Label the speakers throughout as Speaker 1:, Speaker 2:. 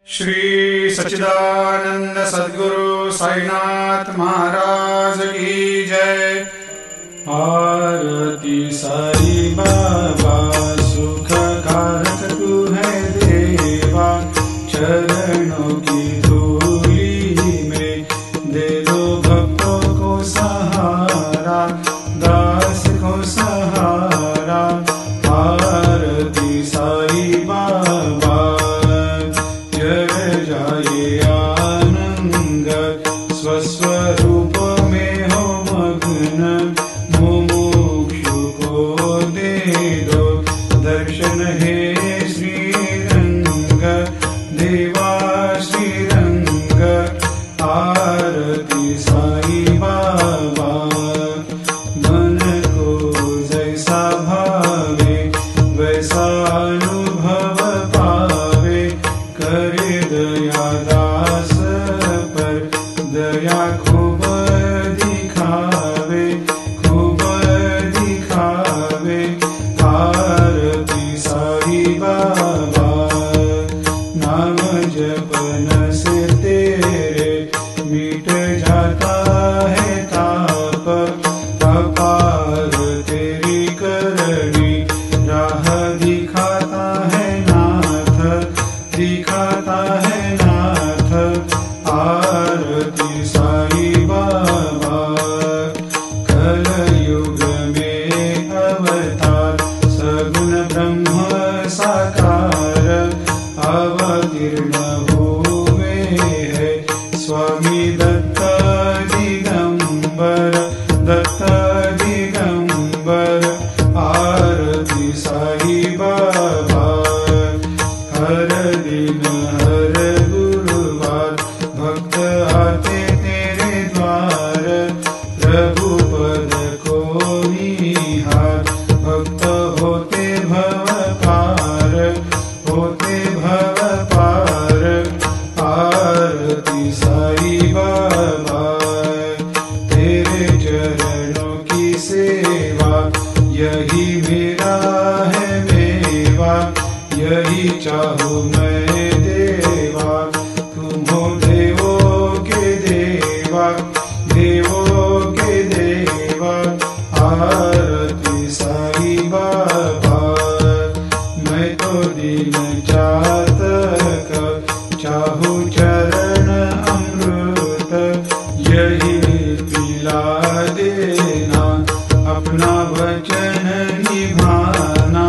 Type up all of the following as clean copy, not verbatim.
Speaker 1: श्री सच्चिदानंद सद्गुरु साईनाथ महाराज की जय। आरती साई बाबा सुख कारक तू है देवा, चरणों की धूली में दे दो भक्तों को सहारा, दास को सहारा। आरती साई बाबा जय जाए आनंद, स्वस्वरूप में हो मग्न, मुमुक्षु को दे दो दर्शन हे श्रीरंग, देवा श्रीरंग। आरती साई बाबा मन को जैसा भावे वैसा अनुभव पावे, करे दया दास पर दया खूब दिखावे, खूब दिखावे। आरती साई बाबा नाम जपन से तेरे मिट जाता है ताप, अपार तेरी करनी राह दिखाता है नाथ, दिखाता है नाथ। आरती साई बाबा कलयुग में अवतार, सगुण ब्रह्म साकार अवतीर्ण हुए है स्वामी दत्त दिगंबर, दत्त दिगंबर। आरती साई बाबा हर दिन हर गुरुवार भक्त आते तेरे द्वार, प्रभु पद को निहार, भक्त होते भव पार, होते भव पार। आरती साई बाबा तेरे चरणों की सेवा, यही मेरा है मेवा, यही चाहूँ मैं देवा। तुम हो देवों के देवा, देवों के देवा। आरती साई बाबा मैं तो दिन चातक, चाहूँ चरण अमृत, यही पिला देना, अपना वचन निभाना,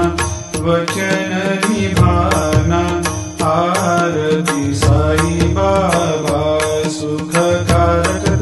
Speaker 1: वचन निभाना। आरती साई बाबा सुख कारक